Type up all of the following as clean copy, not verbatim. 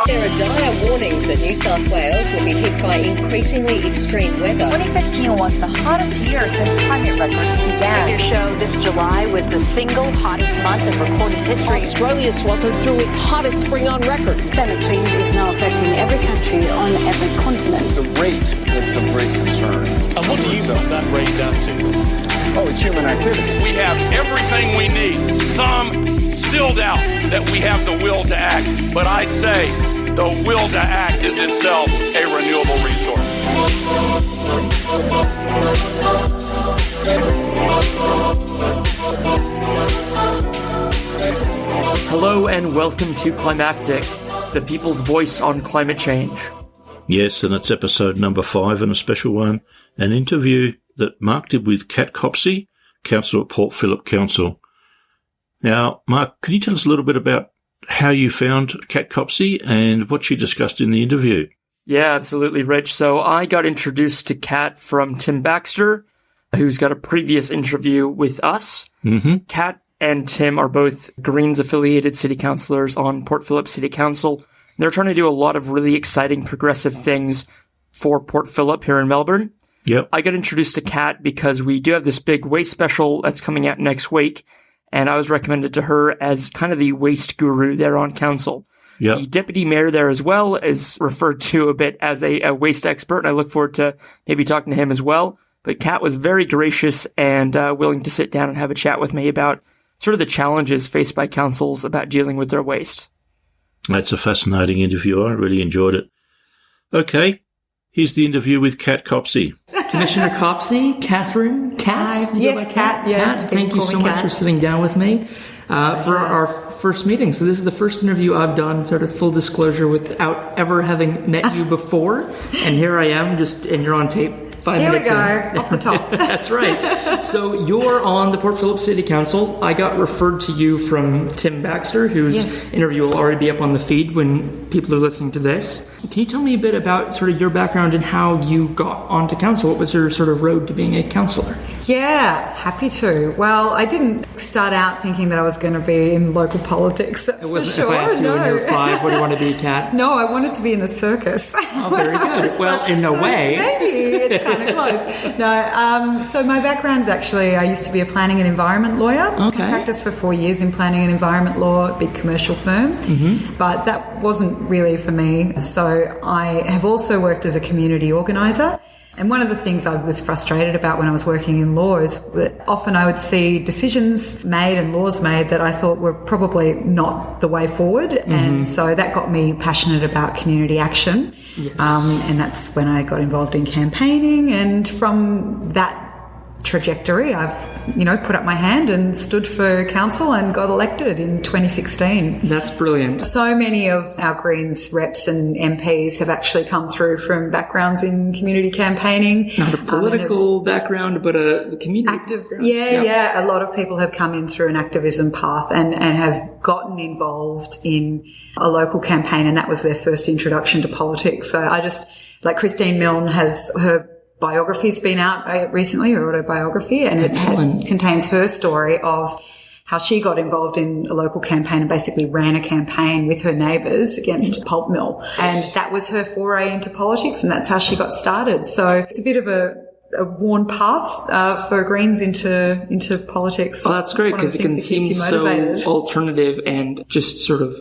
There are dire warnings that New South Wales will be hit by increasingly extreme weather. 2015 was the hottest year since climate records began. Figures show this July was the single hottest month in recorded history. Australia sweltered through its hottest spring on record. Climate change is now affecting every country on every continent. It's the rate that's of great concern. And what do you put that rate down to? Oh, it's human activity. We have everything we need. Some still doubt that we have the will to act, but I say the will to act is itself a renewable resource. Hello and welcome to Climactic, the people's voice on climate change. Yes, and it's episode number 5 and a special one, an interview that Mark did with Cr Copsey, Councillor at Port Phillip Council. Now, Mark, can you tell us a little bit about how you found Cr Copsey and what she discussed in the interview? Yeah, absolutely, Rich. So I got introduced to Kat from Tim Baxter, who's got a previous interview with us. Mm-hmm. Kat and Tim are both Greens-affiliated city councillors on Port Phillip City Council. They're trying to do a lot of really exciting, progressive things for Port Phillip here in Melbourne. Yep. I got introduced to Kat because we do have this big waste special that's coming out next week, and I was recommended to her as kind of the waste guru there on council. Yep. The deputy mayor there as well is referred to a bit as a waste expert, and I look forward to maybe talking to him as well. But Kat was very gracious and willing to sit down and have a chat with me about sort of the challenges faced by councils about dealing with their waste. That's a fascinating interview. I really enjoyed it. Okay, here's the interview with Cr Copsey. Commissioner Copsey, Catherine, Kat? Yes, Kat, yes. Thank you so much for sitting down with me for our first meeting. So this is the first interview I've done, sort of full disclosure, without ever having met you before. And here I am, and you're on tape. 5 minutes in. Here we go, off the top. That's right. So you're on the Port Phillip City Council. I got referred to you from Tim Baxter, whose interview will already be up on the feed when people are listening to this. Can you tell me a bit about sort of your background and how you got onto council? What was your sort of road to being a councillor? Yeah, happy to. Well, I didn't start out thinking that I was going to be in local politics, that's for sure. If I asked you when you were 5, what do you want to be, Kat? No, I wanted to be in the circus. Oh, very good. Well, in a way. Maybe, it's kind of close. No, so my background is actually, I used to be a planning and environment lawyer. Okay. I practiced for 4 years in planning and environment law, a big commercial firm. Mm-hmm. But that wasn't really for me. So I have also worked as a community organiser. And one of the things I was frustrated about when I was working in law is that often I would see decisions made and laws made that I thought were probably not the way forward. Mm-hmm. And so that got me passionate about community action. Yes. And that's when I got involved in campaigning. And from that trajectory, I've, put up my hand and stood for council and got elected in 2016. That's brilliant. So many of our Greens reps and MPs have actually come through from backgrounds in community campaigning. Not a political background, but a community background. Yeah. A lot of people have come in through an activism path and have gotten involved in a local campaign, and that was their first introduction to politics. So I just, like Christine Milne has her biography's been out recently, her autobiography, and it contains her story of how she got involved in a local campaign and basically ran a campaign with her neighbours against a pulp mill. And that was her foray into politics, and that's how she got started. So it's a bit of a worn path for Greens into politics. Oh, that's great, because it can seem so alternative and just sort of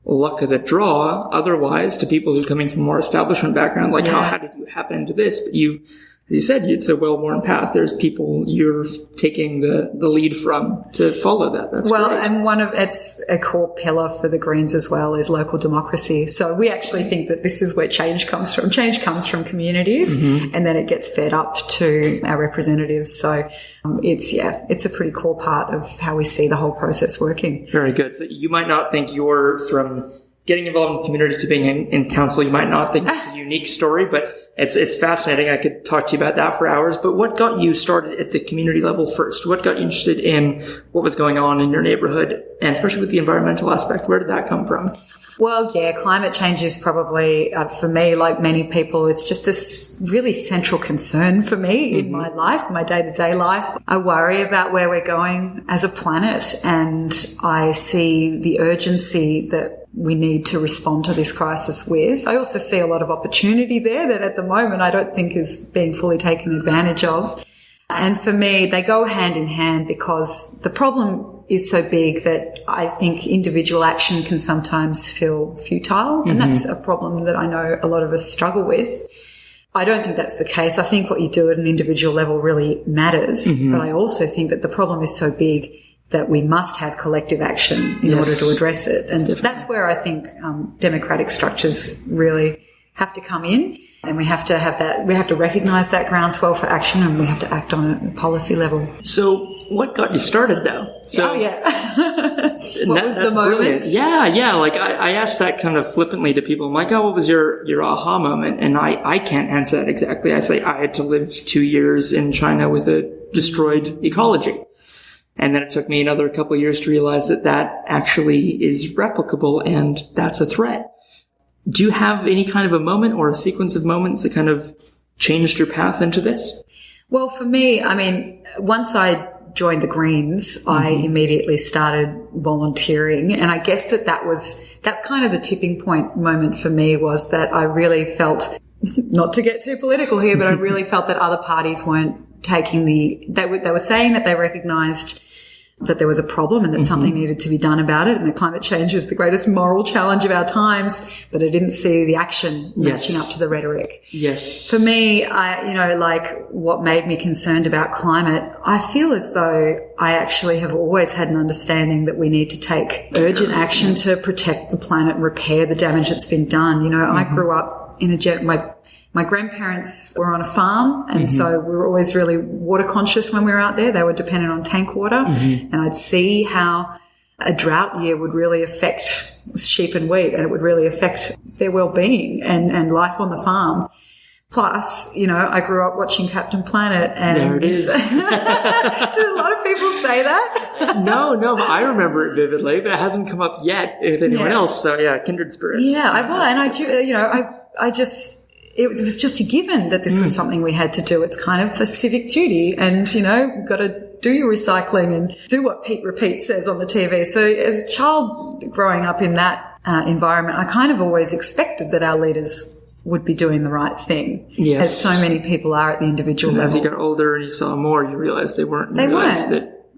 luck of the draw otherwise to people who come in from more establishment background, like how did you happen into this? But as you said, it's a well-worn path. There's people you're taking the lead from to follow that. That's great. And it's a core pillar for the Greens as well is local democracy. So we actually think that this is where change comes from. Change comes from communities, and then it gets fed up to our representatives. So it's a pretty core part of how we see the whole process working. Very good. So you might not think you're from getting involved in community to being in council. You might not think it's a unique story, but it's fascinating. I could talk to you about that for hours. But what got you started at the community level first? What got you interested in what was going on in your neighborhood, and especially with the environmental aspect? Where did that come from? Well, yeah, climate change is probably, for me, like many people, it's just a really central concern for me in my life, my day-to-day life. I worry about where we're going as a planet, and I see the urgency that we need to respond to this crisis with. I also see a lot of opportunity there that at the moment I don't think is being fully taken advantage of. And for me, they go hand in hand because the problem is so big that I think individual action can sometimes feel futile. And that's a problem that I know a lot of us struggle with. I don't think that's the case. I think what you do at an individual level really matters. But I also think that the problem is so big that we must have collective action in order to address it. And that's where I think democratic structures really have to come in. And we have to have that, we have to recognise that groundswell for action, and we have to act on it at policy level. So what got you started though? So, what was the moment? Brilliant. Yeah. Like I asked that kind of flippantly to people. I'm like, oh, what was your aha moment? And I can't answer that exactly. I say I had to live 2 years in China with a destroyed ecology. And then it took me another couple of years to realize that actually is replicable and that's a threat. Do you have any kind of a moment or a sequence of moments that kind of changed your path into this? Well, for me, I mean, once I joined the Greens, I immediately started volunteering. And I guess that's kind of the tipping point moment for me, was that I really felt, not to get too political here, but I really felt that other parties weren't taking they were saying that they recognised that there was a problem and that something needed to be done about it, and that climate change is the greatest moral challenge of our times, but I didn't see the action matching up to the rhetoric. Yes. For me, what made me concerned about climate, I feel as though I actually have always had an understanding that we need to take urgent action to protect the planet and repair the damage that's been done. I grew up in my grandparents were on a farm, and so we were always really water conscious when we were out there. They were dependent on tank water, and I'd see how a drought year would really affect sheep and wheat, and it would really affect their well-being and life on the farm. Plus, I grew up watching Captain Planet, and there it is. Do a lot of people say that? No, but I remember it vividly, but it hasn't come up yet with anyone else. So yeah, kindred spirits. Yeah, it was just a given that this was something we had to do. It's a civic duty, and, you've got to do your recycling and do what Pete Repeat says on the TV. So as a child growing up in that environment, I kind of always expected that our leaders would be doing the right thing, as so many people are at the individual level. As you got older and you saw more, you realized they weren't.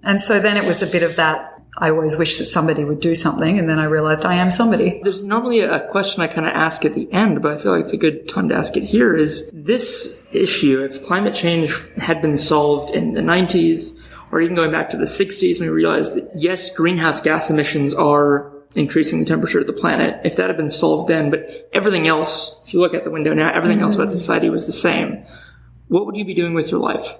And so then it was a bit of that, I always wish that somebody would do something, and then I realized I am somebody. There's normally a question I kind of ask at the end, but I feel like it's a good time to ask it here, is this issue, if climate change had been solved in the 90s, or even going back to the 60s, when we realized that, yes, greenhouse gas emissions are increasing the temperature of the planet. If that had been solved then, but everything else, if you look at the window now, everything else about society was the same, what would you be doing with your life?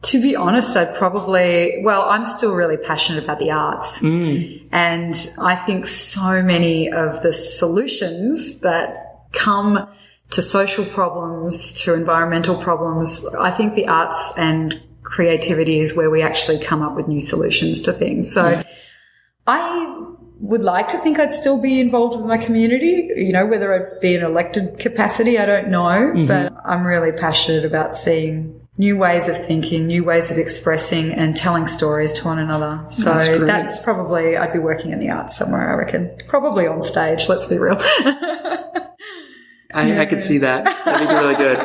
To be honest, I'm still really passionate about the arts. And I think so many of the solutions that come to social problems, to environmental problems, I think the arts and creativity is where we actually come up with new solutions to things. So I would like to think I'd still be involved with my community, whether I'd be in an elected capacity, I don't know, but I'm really passionate about seeing new ways of thinking, new ways of expressing and telling stories to one another. So that's probably, I'd be working in the arts somewhere, I reckon. Probably on stage, let's be real. I could see that. That'd be really good.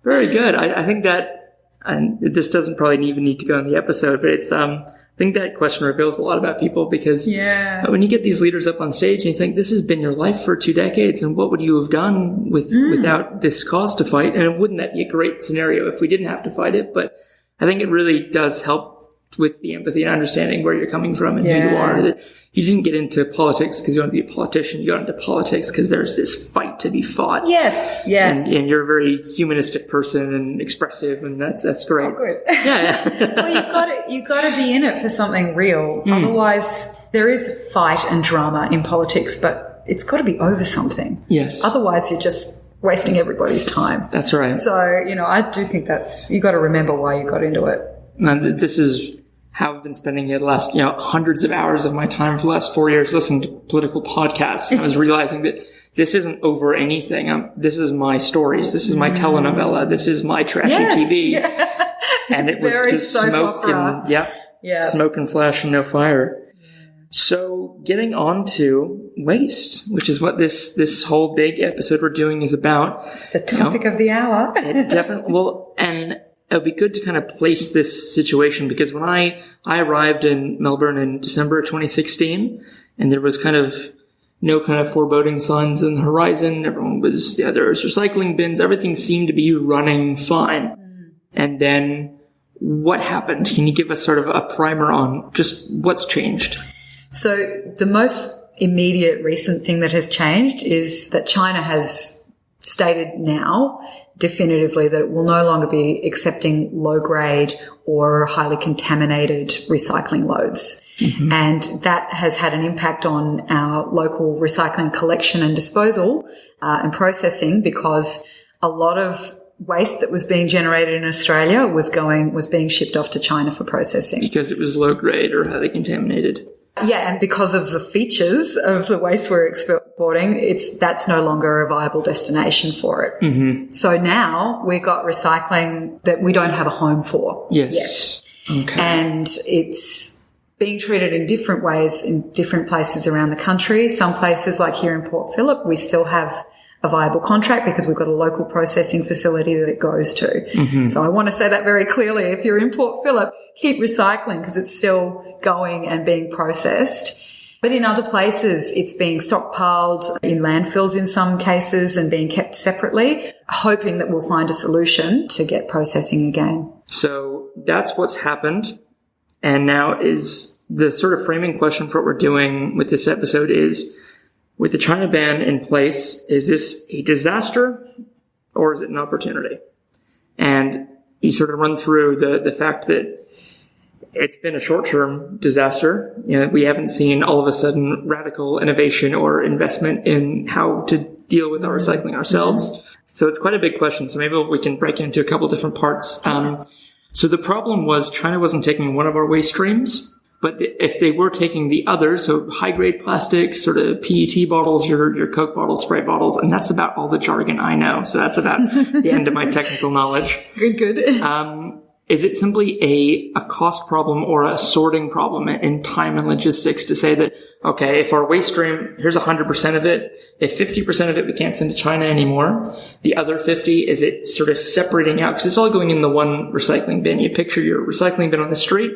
Very good. I think that, and this doesn't probably even need to go in the episode, but it's, I think that question reveals a lot about people, because when you get these leaders up on stage and you think, this has been your life for 2 decades, and what would you have done without this cause to fight? And wouldn't that be a great scenario if we didn't have to fight it? But I think it really does help with the empathy and understanding where you're coming from and who you are. That you didn't get into politics because you want to be a politician. You got into politics because there's this fight to be fought. Yes, yeah. And you're a very humanistic person and expressive, and that's great. Oh, good. Yeah. Well, you got to be in it for something real. Otherwise, there is fight and drama in politics, but it's got to be over something. Yes. Otherwise, you're just wasting everybody's time. That's right. So, I do think you got to remember why you got into it. And this is how I've been spending the last, hundreds of hours of my time for the last 4 years listening to political podcasts. And I was realizing that this isn't over anything. This is my stories. This is my telenovela. This is my trashy TV. Yeah. And it was just smoke and, smoke and flash and no fire. So getting on to waste, which is what this whole big episode we're doing is about. It's the topic of the hour. It definitely, well, and it'll be good to kind of place this situation, because when I arrived in Melbourne in December 2016, and there was kind of no kind of foreboding signs on the horizon. Everyone was, there was recycling bins. Everything seemed to be running fine. And then what happened? Can you give us sort of a primer on just what's changed? So the most immediate recent thing that has changed is that China has stated now definitively that it will no longer be accepting low-grade or highly contaminated recycling loads. Mm-hmm. And that has had an impact on our local recycling collection and disposal and processing, because a lot of waste that was being generated in Australia was being shipped off to China for processing. Because it was low-grade or highly contaminated. Yeah, and because of the features of the waste we're exporting, that's no longer a viable destination for it. Mm-hmm. So now we've got recycling that we don't have a home for. Yes. Yet. Okay. And it's being treated in different ways in different places around the country. Some places, like here in Port Phillip, we still have a viable contract because we've got a local processing facility that it goes to. Mm-hmm. So I want to say that very clearly. If you're in Port Phillip, keep recycling because it's still going and being processed. But in other places, it's being stockpiled in landfills in some cases and being kept separately, hoping that we'll find a solution to get processing again. So that's what's happened. And now is the sort of framing question for what we're doing with this episode is, with the China ban in place, is this a disaster or is it an opportunity? And you sort of run through the fact that it's been a short-term disaster. You know, we haven't seen all of a sudden radical innovation or investment in how to deal with our recycling ourselves. So it's quite a big question. So maybe we can break it into a couple different parts. So the problem was China wasn't taking one of our waste streams. But if they were taking the others, so high-grade plastics, sort of PET bottles, your Coke bottles, Sprite bottles, and that's about all the jargon I know. So that's about the end of my technical knowledge. Good. Is it simply a cost problem or a sorting problem in time and logistics to say that, okay, if our waste stream, here's 100% of it, if 50% of it we can't send to China anymore, the other 50, is it sort of separating out? Because it's all going in the one recycling bin. You picture your recycling bin on the street.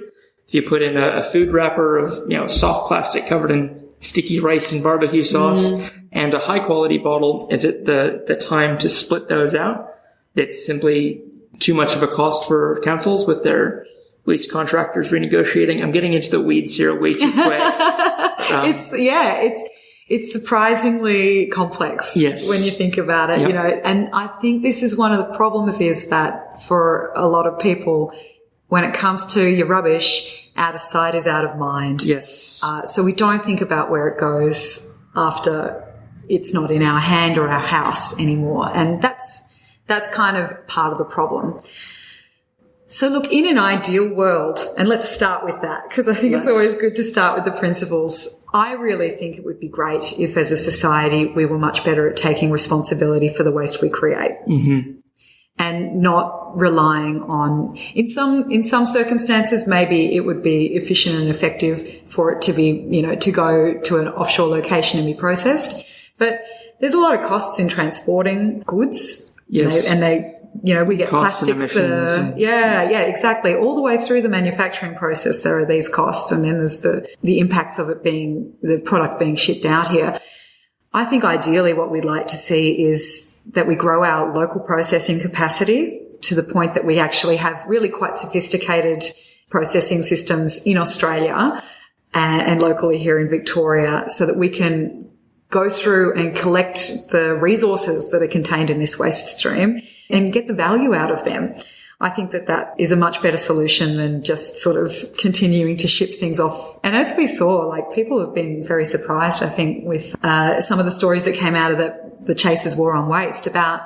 If you put in a food wrapper of, soft plastic covered in sticky rice and barbecue sauce and a high quality bottle, is it the time to split those out? It's simply too much of a cost for councils with their waste contractors renegotiating. I'm getting into the weeds here way too quick. It's surprisingly complex. Yes. When you think about it, Yep. and I think this is one of the problems is that for a lot of people, when it comes to your rubbish, out of sight is out of mind. Yes. So we don't think about where it goes after it's not in our hand or our house anymore. And that's kind of part of the problem. So look, in an ideal world, and let's start with that, because I think it's always good to start with the principles. I really think it would be great if as a society we were much better at taking responsibility for the waste we create. Mm-hmm. And not relying on, in some circumstances, maybe it would be efficient and effective for it to be, to go to an offshore location and be processed. But there's a lot of costs in transporting goods. Yes. And we get costs plastics that are, exactly. All the way through the manufacturing process, there are these costs. And then there's the impacts of it being, the product being shipped out here. I think ideally what we'd like to see is that we grow our local processing capacity to the point that we actually have really quite sophisticated processing systems in Australia and locally here in Victoria, so that we can go through and collect the resources that are contained in this waste stream and get the value out of them. I think that is a much better solution than just sort of continuing to ship things off. And as we saw, people have been very surprised, I think, with some of the stories that came out of the Chasers' War on Waste about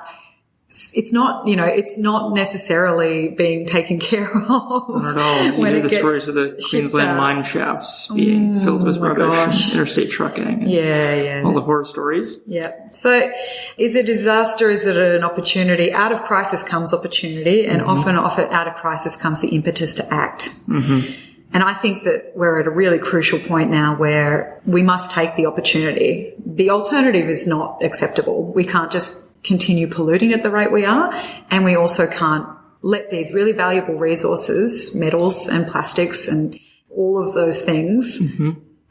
it's not necessarily being taken care of. Not at all. You hear the stories of the Queensland mine shafts being filled with rubbish and interstate trucking. And all the horror stories. Yeah. So is it a disaster? Is it an opportunity? Out of crisis comes opportunity, and often out of crisis comes the impetus to act. Mm-hmm. And I think that we're at a really crucial point now where we must take the opportunity. The alternative is not acceptable. We can't just continue polluting at the rate we are, and we also can't let these really valuable resources, metals and plastics and all of those things,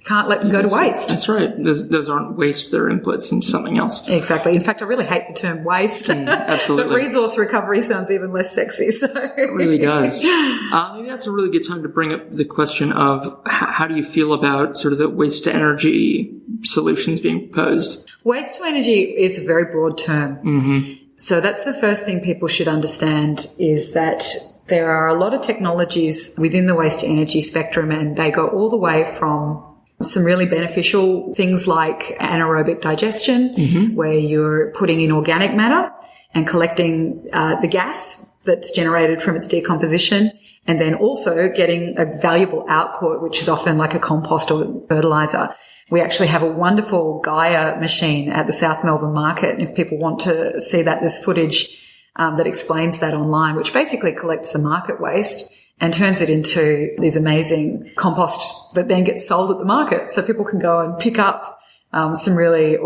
can't let them go to waste. That's right. Those aren't waste, they're inputs into something else. Exactly. In fact, I really hate the term waste. Absolutely. But resource recovery sounds even less sexy. So it really does. Maybe that's a really good time to bring up the question of how do you feel about sort of the waste to energy solutions being proposed? Waste to energy is a very broad term. So that's the first thing people should understand, is that there are a lot of technologies within the waste to energy spectrum, and they go all the way from some really beneficial things like anaerobic digestion, where you're putting in organic matter and collecting the gas that's generated from its decomposition, and then also getting a valuable output, which is often like a compost or fertilizer. We actually have a wonderful Gaia machine at the South Melbourne market. And if people want to see that, there's footage that explains that online, which basically collects the market waste and turns it into these amazing compost that then gets sold at the market. So people can go and pick up some really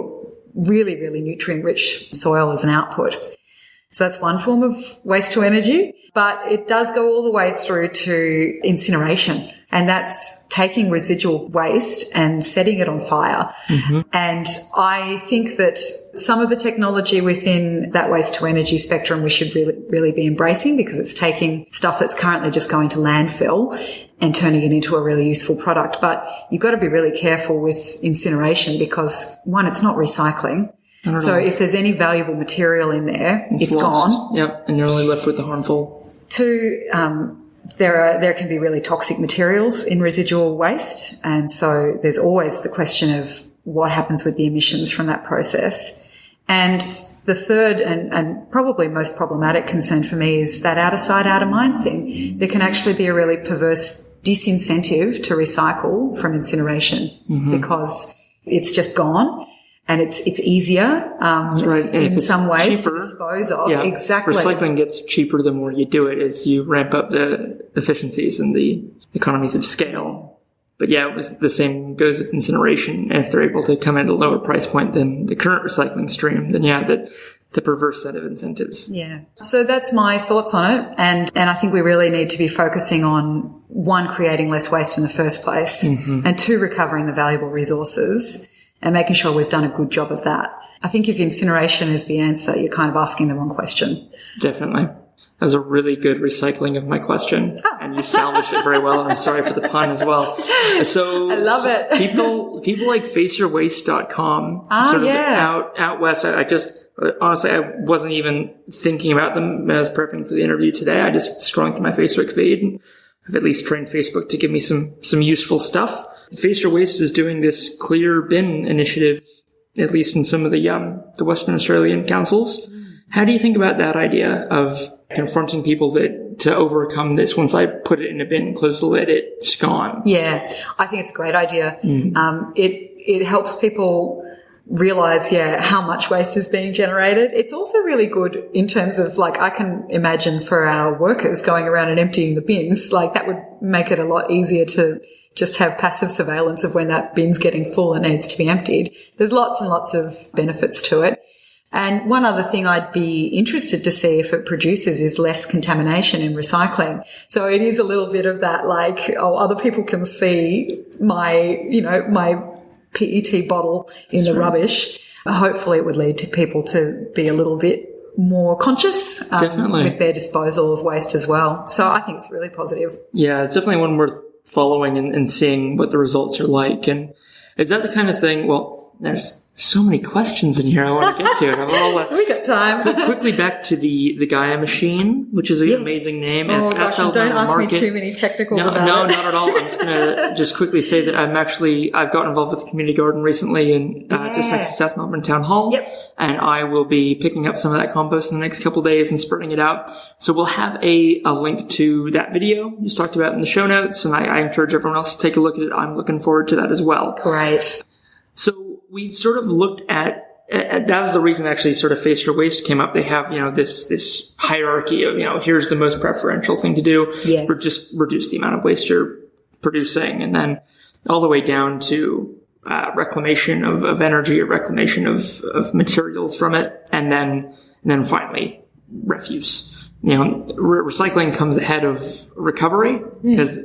nutrient-rich soil as an output. So that's one form of waste to energy. But it does go all the way through to incineration. And that's taking residual waste and setting it on fire. And I think that some of the technology within that waste to energy spectrum we should really be embracing, because it's taking stuff that's currently just going to landfill and turning it into a really useful product. But you've got to be really careful with incineration because, one, it's not recycling. So if there's any valuable material in there, it's gone. Yep, and you're only left with the harmful. Two, there can be really toxic materials in residual waste, and so there's always the question of what happens with the emissions from that process. And the third and probably most problematic concern for me is that out of sight, out of mind thing. There can actually be a really perverse disincentive to recycle from incineration because it's just gone. And it's easier in some ways to dispose of. Yeah, exactly. Recycling gets cheaper the more you do it as you ramp up the efficiencies and the economies of scale. But yeah, it was the same goes with incineration. And if they're able to come at a lower price point than the current recycling stream, then the perverse set of incentives. Yeah. So that's my thoughts on it. And I think we really need to be focusing on, one, creating less waste in the first place, and two, recovering the valuable resources and making sure we've done a good job of that. I think if incineration is the answer, you're kind of asking the wrong question. Definitely. That was a really good recycling of my question. And you salvaged it very well, and I'm sorry for the pun as well. So I love it. People like faceyourwaste.com, out west. Honestly, I wasn't even thinking about them as prepping for the interview today. I just scrolling through my Facebook feed, and I've at least trained Facebook to give me some useful stuff. Face Your Waste is doing this clear bin initiative, at least in some of the Western Australian councils. How do you think about that idea of confronting people to overcome this? Once I put it in a bin, close the lid, it's gone. Yeah, I think it's a great idea. It helps people realize, how much waste is being generated. It's also really good in terms of, like, I can imagine for our workers going around and emptying the bins, like that would make it a lot easier to just have passive surveillance of when that bin's getting full and needs to be emptied. There's lots and lots of benefits to it. And one other thing I'd be interested to see if it produces is less contamination in recycling. So it is a little bit of that, like, other people can see my PET bottle in the rubbish. Hopefully it would lead to people to be a little bit more conscious with their disposal of waste as well. So I think it's really positive. Yeah, it's definitely one worth following and seeing what the results are like. And is that the kind of thing, well, there's so many questions in here I want to get to. And we got time. Quickly back to the Gaia machine, which is an amazing name. Oh gosh, and don't ask me too many technicals about it. No, not at all. I'm just going to just quickly say that I've gotten involved with the community garden recently in just next to South Melbourne Town Hall. Yep. And I will be picking up some of that compost in the next couple of days and spreading it out. So we'll have a link to that video you just talked about in the show notes. And I encourage everyone else to take a look at it. I'm looking forward to that as well. Great. So we've sort of looked at that's the reason actually sort of Face Your Waste came up. They have, this hierarchy of, here's the most preferential thing to do. Yes. Just reduce the amount of waste you're producing, and then all the way down to reclamation of energy or reclamation of materials from it, and then finally refuse. Recycling comes ahead of recovery because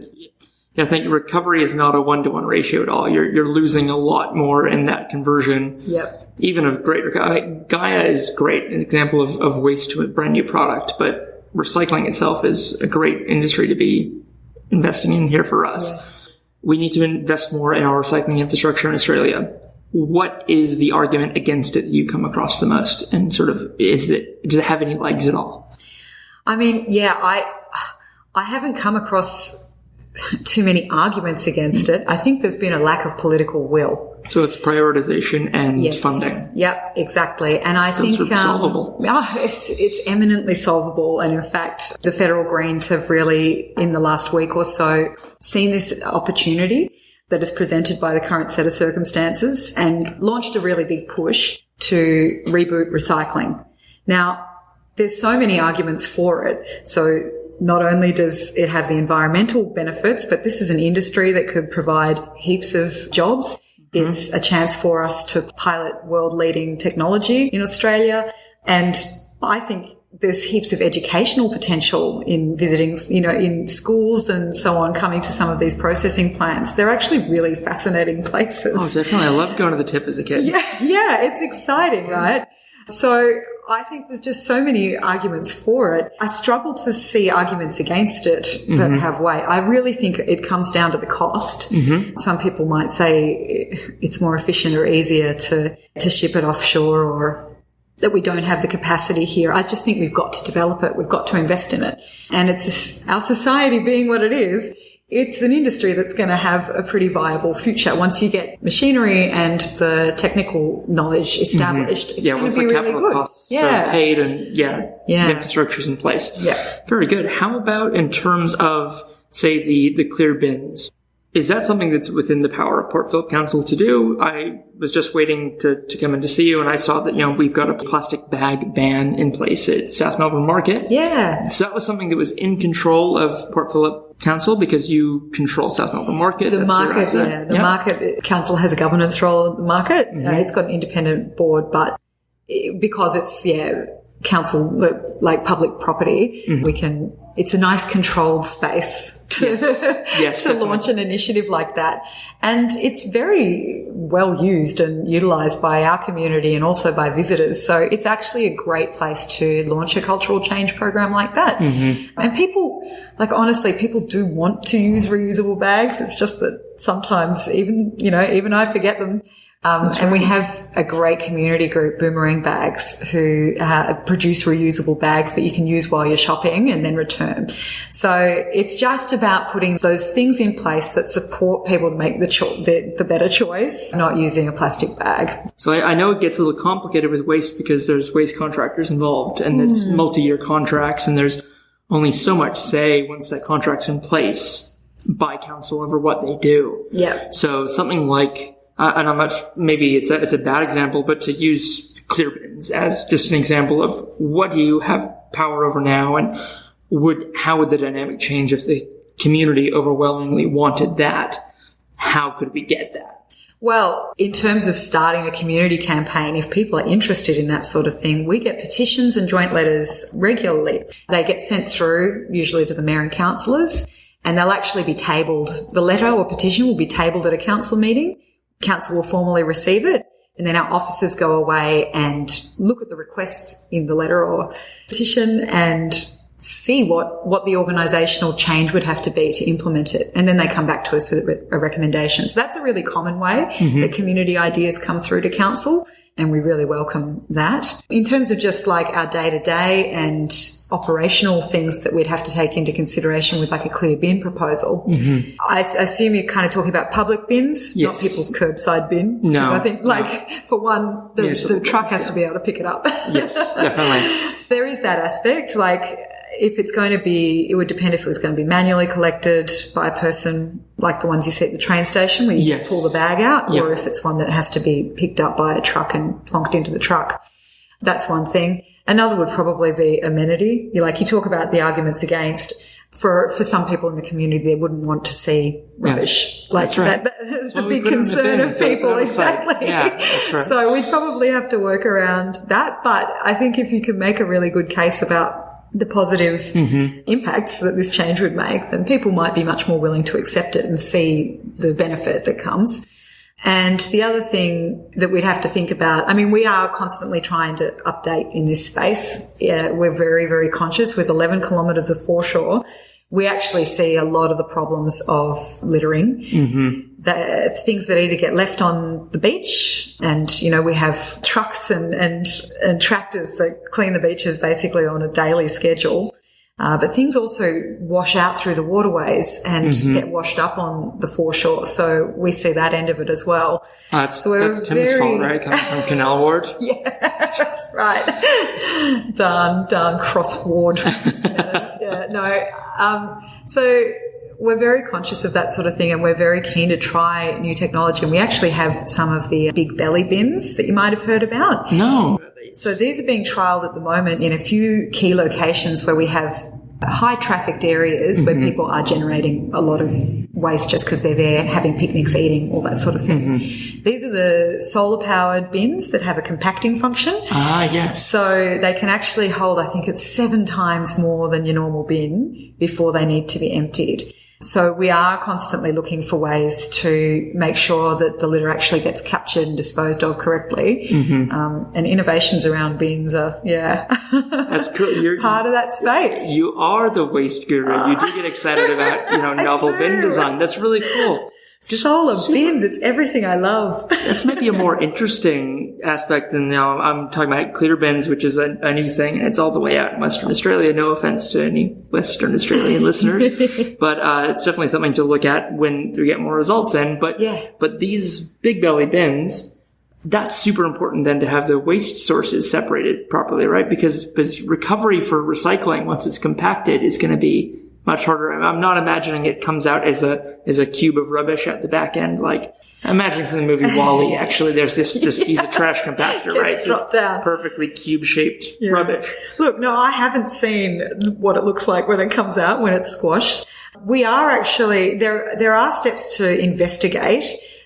I think recovery is not a 1-to-1 ratio at all. You're losing a lot more in that conversion. Yep. Even of great recovery. Gaia is great, an example of waste to a brand new product, but recycling itself is a great industry to be investing in here for us. Yes. We need to invest more in our recycling infrastructure in Australia. What is the argument against it that you come across the most? And sort of, does it have any legs at all? I mean, yeah, I haven't come across too many arguments against it. I think there's been a lack of political will. So it's prioritization and funding. Yep, exactly. And I think solvable. It's eminently solvable. And in fact, the federal Greens have really, in the last week or so, seen this opportunity that is presented by the current set of circumstances and launched a really big push to reboot recycling. Now, there's so many arguments for it. So not only does it have the environmental benefits, but this is an industry that could provide heaps of jobs. It's a chance for us to pilot world-leading technology in Australia. And I think there's heaps of educational potential in visiting, in schools and so on, coming to some of these processing plants. They're actually really fascinating places. Oh, definitely. I loved going to the tip as a kid. Yeah, it's exciting, right? So I think there's just so many arguments for it. I struggle to see arguments against it that have weight. I really think it comes down to the cost. Some people might say it's more efficient or easier to ship it offshore, or that we don't have the capacity here. I just think we've got to develop it. We've got to invest in it. And it's just, our society being what it is, it's an industry that's going to have a pretty viable future. Once you get machinery and the technical knowledge established, it's going to be really good. Costs are paid and the infrastructure's in place. Yeah. Very good. How about in terms of, say, the clear bins? Is that something that's within the power of Port Phillip Council to do? I was just waiting to come in to see you, and I saw that, we've got a plastic bag ban in place at South Melbourne Market. Yeah. So that was something that was in control of Port Phillip Council because you control South Melbourne Market. The Market Council has a governance role in the market. It's got an independent board, but because it's, council, like public property, it's a nice controlled space to launch an initiative like that. And it's very well used and utilised by our community and also by visitors. So it's actually a great place to launch a cultural change program like that. And people, honestly, people do want to use reusable bags. It's just that sometimes even I forget them. And we have a great community group, Boomerang Bags, who produce reusable bags that you can use while you're shopping and then return. So it's just about putting those things in place that support people to make the better choice, not using a plastic bag. So I know it gets a little complicated with waste because there's waste contractors involved and it's multi-year contracts, and there's only so much say once that contract's in place by council over what they do. Yeah. So something like, and I'm not, maybe it's a bad example, but to use clear bins as just an example of what do you have power over now, and how would the dynamic change if the community overwhelmingly wanted that? How could we get that? Well, in terms of starting a community campaign, if people are interested in that sort of thing, we get petitions and joint letters regularly. They get sent through, usually to the mayor and councillors, and they'll actually be tabled. The letter or petition will be tabled at a council meeting. Council will formally receive it, and then our officers go away and look at the request in the letter or petition and see what the organisational change would have to be to implement it. And then they come back to us with a recommendation. So that's a really common way that community ideas come through to council, and we really welcome that. In terms of just our day-to-day and operational things that we'd have to take into consideration with a clear bin proposal. I assume you're kind of talking about public bins, not people's curbside bin. No. Because I think, for one, the truck has to be able to pick it up. Yes, definitely. There is that aspect. If it's going to be, it would depend if it was going to be manually collected by a person like the ones you see at the train station where you just pull the bag out, or if it's one that has to be picked up by a truck and plonked into the truck. That's one thing. Another would probably be amenity. You talk about the arguments against. For some people in the community, they wouldn't want to see rubbish. That's right. That's a big concern of people. Exactly. Yeah, that's right. So we'd probably have to work around that. But I think if you can make a really good case about the positive impacts that this change would make, then people might be much more willing to accept it and see the benefit that comes. And the other thing that we'd have to think about, we are constantly trying to update in this space. Yeah, we're very, very conscious. With 11 kilometres of foreshore, we actually see a lot of the problems of littering. The things that either get left on the beach, and, we have trucks and tractors that clean the beaches basically on a daily schedule. But things also wash out through the waterways and get washed up on the foreshore. So we see that end of it as well. That's Tim's fault, right? Coming from Canal Ward? Yeah, that's right. Darn cross ward. So we're very conscious of that sort of thing, and we're very keen to try new technology. And we actually have some of the big belly bins that you might have heard about. No. So these are being trialled at the moment in a few key locations where we have high trafficked areas where people are generating a lot of waste just because they're there having picnics, eating, all that sort of thing. These are the solar powered bins that have a compacting function. Yes. So they can actually hold, I think it's 7 times more than your normal bin before they need to be emptied. So we are constantly looking for ways to make sure that the litter actually gets captured and disposed of correctly. And innovations around bins are, that's cool. You're part of that space. You are the waste guru. You do get excited about, novel bin design. That's really cool. Just solar bins, it's everything I love. That's maybe a more interesting aspect than now. I'm talking about clear bins, which is a new thing, and it's all the way out in Western Australia. No offense to any Western Australian listeners, but it's definitely something to look at when we get more results in. But these big belly bins, that's super important then to have the waste sources separated properly, right? Because recovery for recycling, once it's compacted, is going to be much harder. I'm not imagining it comes out as a cube of rubbish at the back end. Like, imagine from the movie WALL-E, actually, there's this he's a trash compactor, right? It's dropped down. Perfectly cube-shaped rubbish. Look, no, I haven't seen what it looks like when it comes out, when it's squashed. We are actually, there are steps to investigate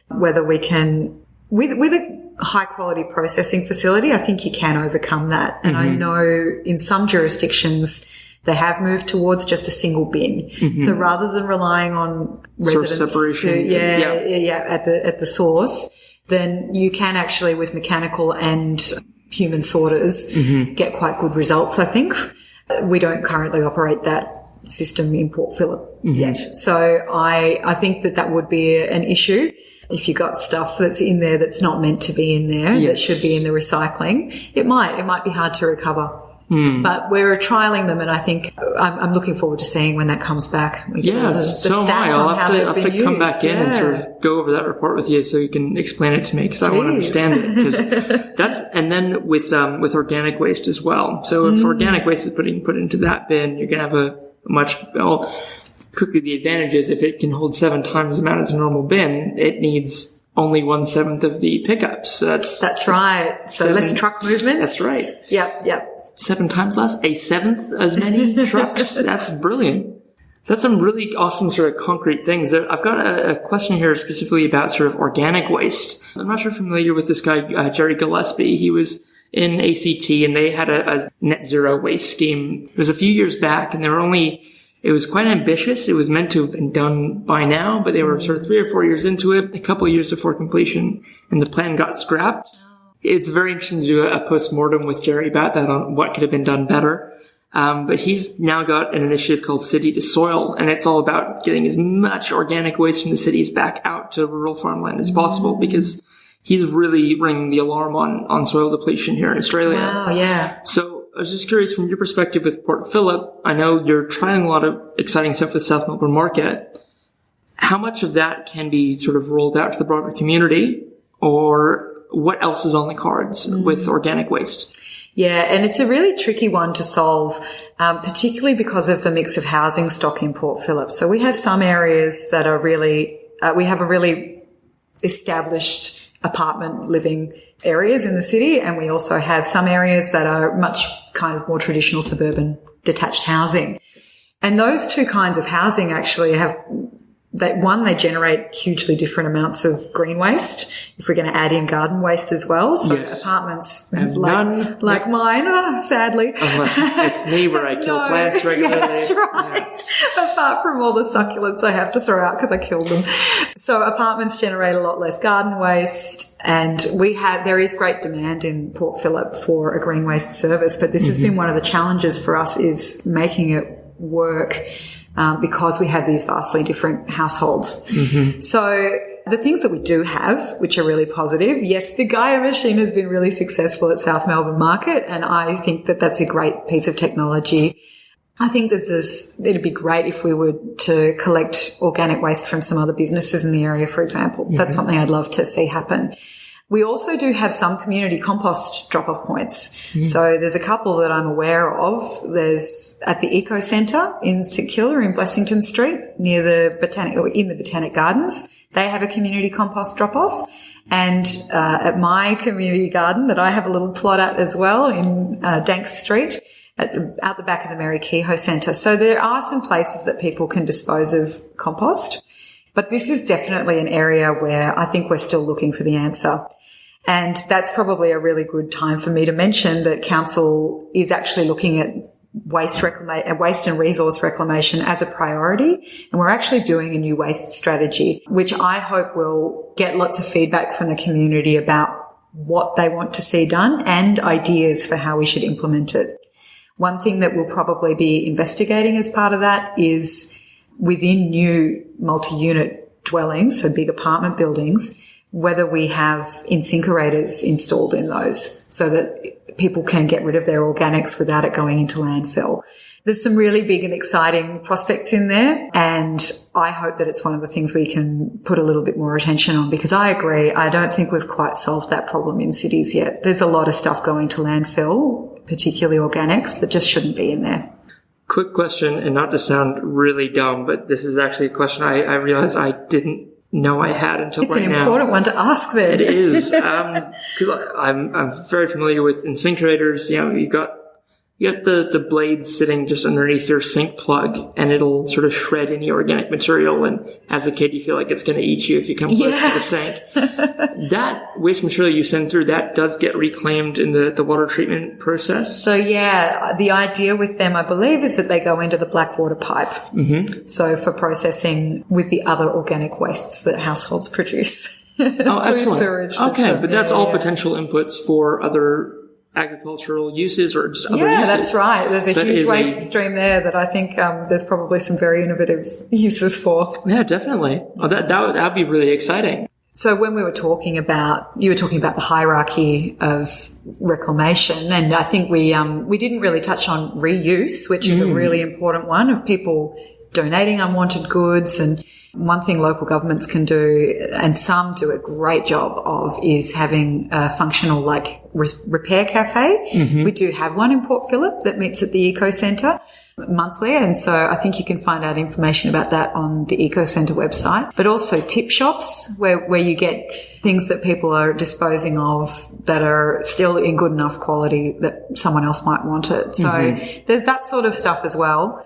whether we can, with a high quality processing facility, I think you can overcome that. And I know in some jurisdictions, they have moved towards just a single bin. So rather than relying on residents separation, at the source, then you can actually, with mechanical and human sorters, get quite good results, I think. We don't currently operate that system in Port Phillip yet. So I think that would be an issue. If you've got stuff that's in there that's not meant to be in there, that should be in the recycling, it might be hard to recover. But we're trialling them, and I think I'm looking forward to seeing when that comes back. So am I. I'll have to come back in and sort of go over that report with you so you can explain it to me, because I want to understand it. Because and then with organic waste as well. So if organic waste is put into that bin, you're going to have a much quickly. The advantage is if it can hold 7 times the amount as a normal bin, it needs only 1/7 of the pickups. So that's right. So less truck movements. That's right. Yep. 7 times less, 1/7 as many trucks. That's brilliant. That's some really awesome sort of concrete things. I've got a question here specifically about sort of organic waste. I'm not sure if you're familiar with this guy, Jerry Gillespie. He was in ACT and they had a net zero waste scheme. It was a few years back, and it was quite ambitious. It was meant to have been done by now, but they were sort of 3 or 4 years into it, a couple of years before completion, and the plan got scrapped. It's very interesting to do a post-mortem with Jerry about that on what could have been done better. But he's now got an initiative called City to Soil, and it's all about getting as much organic waste from the cities back out to rural farmland as possible, because he's really ringing the alarm on soil depletion here in Australia. Wow, yeah. So I was just curious, from your perspective with Port Phillip, I know you're trying a lot of exciting stuff with South Melbourne Market. How much of that can be sort of rolled out to the broader community, or what else is on the cards with organic waste? Yeah, and it's a really tricky one to solve, particularly because of the mix of housing stock in Port Phillip. So we have some areas that are really, we have a really established apartment living areas in the city, and we also have some areas that are much kind of more traditional suburban detached housing. And those two kinds of housing actually have they generate hugely different amounts of green waste if we're going to add in garden waste as well. So apartments like mine, sadly. Unless it's me where I kill plants regularly. Yeah, that's right. Yeah. Apart from all the succulents I have to throw out because I killed them. So apartments generate a lot less garden waste, and there is great demand in Port Phillip for a green waste service, but this has been one of the challenges for us, is making it work. Because we have these vastly different households. So the things that we do have, which are really positive, yes, the Gaia machine has been really successful at South Melbourne Market, and I think that that's a great piece of technology. I think it'd be great if we were to collect organic waste from some other businesses in the area, for example. That's something I'd love to see happen. We also do have some community compost drop-off points. So there's a couple that I'm aware of. There's at the Eco Centre in St Kilda in Blessington Street in the Botanic Gardens. They have a community compost drop-off. And at my community garden that I have a little plot at as well in Danks Street, out the back of the Mary Kehoe Centre. So there are some places that people can dispose of compost. But this is definitely an area where I think we're still looking for the answer. And that's probably a really good time for me to mention that Council is actually looking at waste and resource reclamation as a priority. And we're actually doing a new waste strategy, which I hope will get lots of feedback from the community about what they want to see done and ideas for how we should implement it. One thing that we'll probably be investigating as part of that is within new multi-unit dwellings, so big apartment buildings, whether we have incinerators installed in those so that people can get rid of their organics without it going into landfill. There's some really big and exciting prospects in there, and I hope that it's one of the things we can put a little bit more attention on, because I agree, I don't think we've quite solved that problem in cities yet. There's a lot of stuff going to landfill, particularly organics, that just shouldn't be in there. Quick question, and not to sound really dumb, but this is actually a question I realized I didn't know I had until right now. It's an important one to ask then. It is, because I'm very familiar with incinerators. You know, you got the blades sitting just underneath your sink plug, and it'll sort of shred any organic material. And as a kid, you feel like it's going to eat you if you come close to the sink. That waste material you send through, that does get reclaimed in the water treatment process. So the idea with them, I believe, is that they go into the black water pipe. So for processing with the other organic wastes that households produce. Oh, excellent. Sewage okay, system. but that's all potential inputs for other agricultural uses or just other uses. Yeah, that's right. There's a huge waste stream there that I think there's probably some very innovative uses for. Yeah, definitely. Oh, that'd be really exciting. So when you were talking about the hierarchy of reclamation, and I think we didn't really touch on reuse, which is a really important one, of people donating unwanted goods. And one thing local governments can do, and some do a great job of, is having a functional repair cafe. We do have one in Port Phillip that meets at the Eco Centre monthly, and so I think you can find out information about that on the Eco Centre website. But also tip shops where you get things that people are disposing of that are still in good enough quality that someone else might want it. So there's that sort of stuff as well.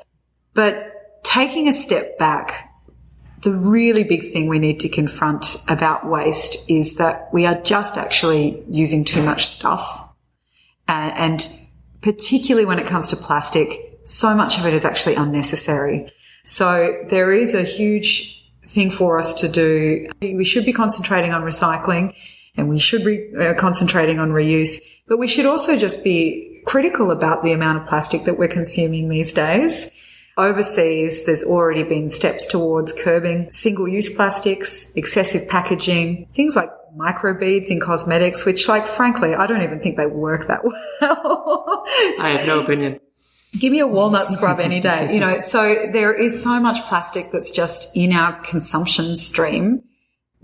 But taking a step back, the really big thing we need to confront about waste is that we are just actually using too much stuff. And particularly when it comes to plastic, so much of it is actually unnecessary. So there is a huge thing for us to do. We should be concentrating on recycling, and we should be concentrating on reuse, but we should also just be critical about the amount of plastic that we're consuming these days. Overseas, there's already been steps towards curbing single-use plastics, excessive packaging, things like microbeads in cosmetics, which, frankly, I don't even think they work that well. I have no opinion. Give me a walnut scrub any day. So there is so much plastic that's just in our consumption stream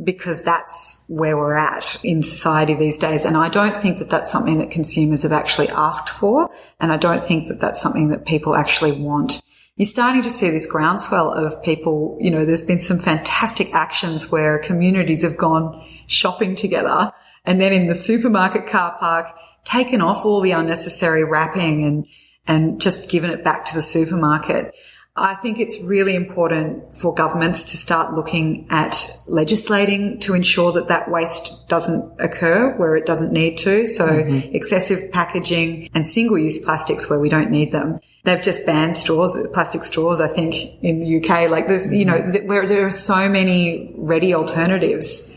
because that's where we're at in society these days. And I don't think that that's something that consumers have actually asked for. And I don't think that that's something that people actually want. you're starting to see this groundswell of people, there's been some fantastic actions where communities have gone shopping together and then in the supermarket car park taken off all the unnecessary wrapping and just given it back to the supermarket. I think it's really important for governments to start looking at legislating to ensure that waste doesn't occur where it doesn't need to. So excessive packaging and single-use plastics where we don't need them. They've just banned plastic straws, I think, in the UK. Like there's, where there are so many ready alternatives.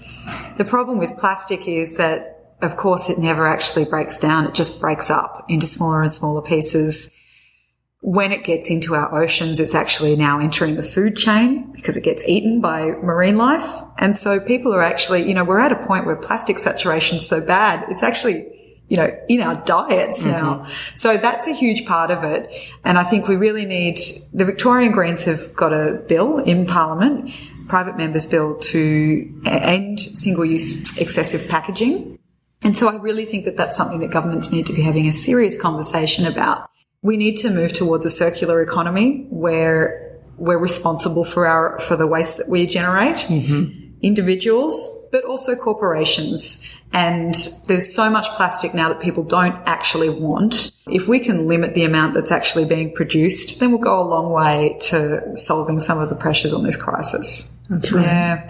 The problem with plastic is that, of course, it never actually breaks down. It just breaks up into smaller and smaller pieces. When it gets into our oceans, it's actually now entering the food chain because it gets eaten by marine life. And so people are actually, we're at a point where plastic saturation is so bad, it's actually, in our diets now. So that's a huge part of it. And I think we really need, the Victorian Greens have got a bill in Parliament, private members' bill, to end single-use excessive packaging. And so I really think that that's something that governments need to be having a serious conversation about. We need to move towards a circular economy where we're responsible for the waste that we generate, individuals, but also corporations. And there's so much plastic now that people don't actually want. If we can limit the amount that's actually being produced, then we'll go a long way to solving some of the pressures on this crisis. That's right. Yeah.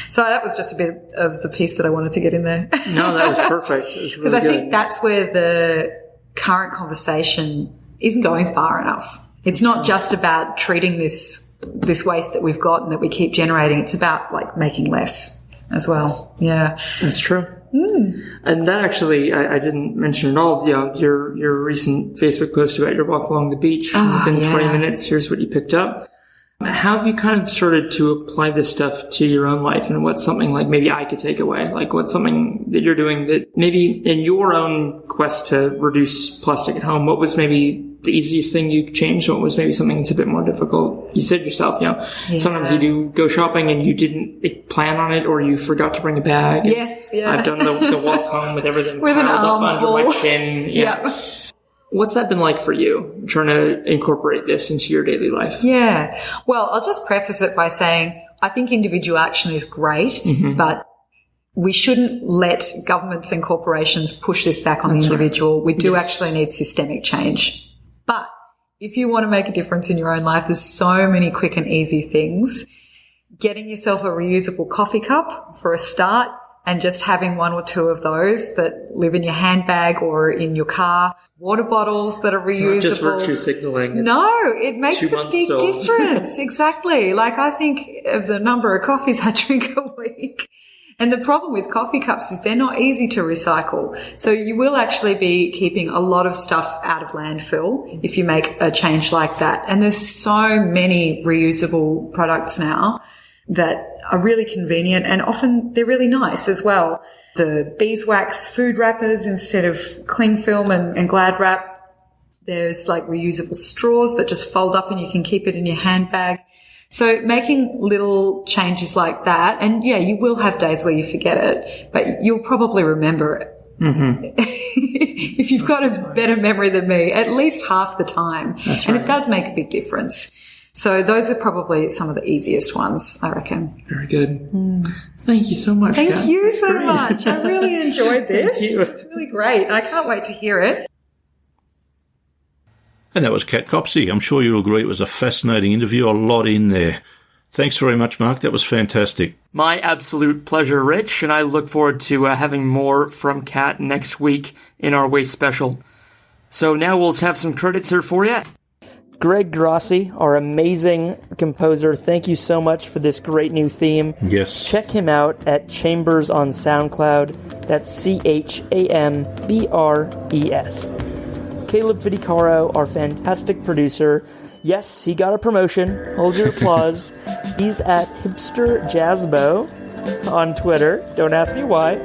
So that was just a bit of the piece that I wanted to get in there. No, that was perfect. It was really because I think that's where the current conversation isn't going far enough. It's not just about treating this waste that we've got and that we keep generating. It's about making less as well. Yeah, that's true. And that actually, I didn't mention at all. Your recent Facebook post about your walk along the beach. Within 20 minutes, here's what you picked up. How have you kind of started to apply this stuff to your own life, and what's something maybe I could take away? What's something that you're doing that maybe in your own quest to reduce plastic at home, what was maybe the easiest thing you changed? What was maybe something that's a bit more difficult? You said yourself, sometimes you do go shopping and you didn't plan on it, or you forgot to bring a bag. Yes, yeah. I've done the walk home with everything with an piled up armful under my chin. Yeah. What's that been like for you, trying to incorporate this into your daily life? Yeah. Well, I'll just preface it by saying I think individual action is great, but we shouldn't let governments and corporations push this back on the individual. Right. We do actually need systemic change. But if you want to make a difference in your own life, there's so many quick and easy things. Getting yourself a reusable coffee cup for a start, and just having one or two of those that live in your handbag or in your car. Water bottles that are reusable. It's not just virtue signaling. No, it makes a big difference. Exactly. I think of the number of coffees I drink a week. And the problem with coffee cups is they're not easy to recycle. So you will actually be keeping a lot of stuff out of landfill if you make a change like that. And there's so many reusable products now that are really convenient, and often they're really nice as well. The beeswax food wrappers instead of cling film and Glad wrap. There's reusable straws that just fold up and you can keep it in your handbag. So making little changes like that, and you will have days where you forget it, but you'll probably remember it. If you've got a better memory than me, at least half the time. That's and right. It does make a big difference. So those are probably some of the easiest ones, I reckon. Very good. Thank you so much. Thank you so much. I really enjoyed this. Thank you. It's really great. I can't wait to hear it. And that was Cr Copsey. I'm sure you'll agree it was a fascinating interview, a lot in there. Thanks very much, Mark. That was fantastic. My absolute pleasure, Rich, and I look forward to having more from Kat next week in our Waste Special. So now we'll have some credits here for you. Greg Grossi, our amazing composer, thank you so much for this great new theme. Yes. Check him out at Chambers on SoundCloud. That's CHAMBRES. Caleb Vidicaro, our fantastic producer. Yes, he got a promotion. Hold your applause. He's at Hipster Jazzbo on Twitter. Don't ask me why.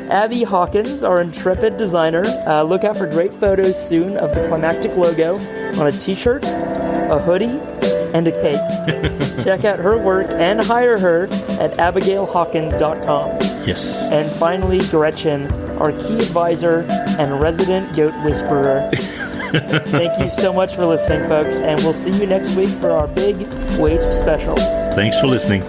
Abby Hawkins, our intrepid designer. Look out for great photos soon of the Climactic logo on a t-shirt, a hoodie, and a cake. Check out her work and hire her at abigailhawkins.com. Yes. And finally, Gretchen, our key advisor and resident goat whisperer. Thank you so much for listening, folks, and we'll see you next week for our big waste special. Thanks for listening.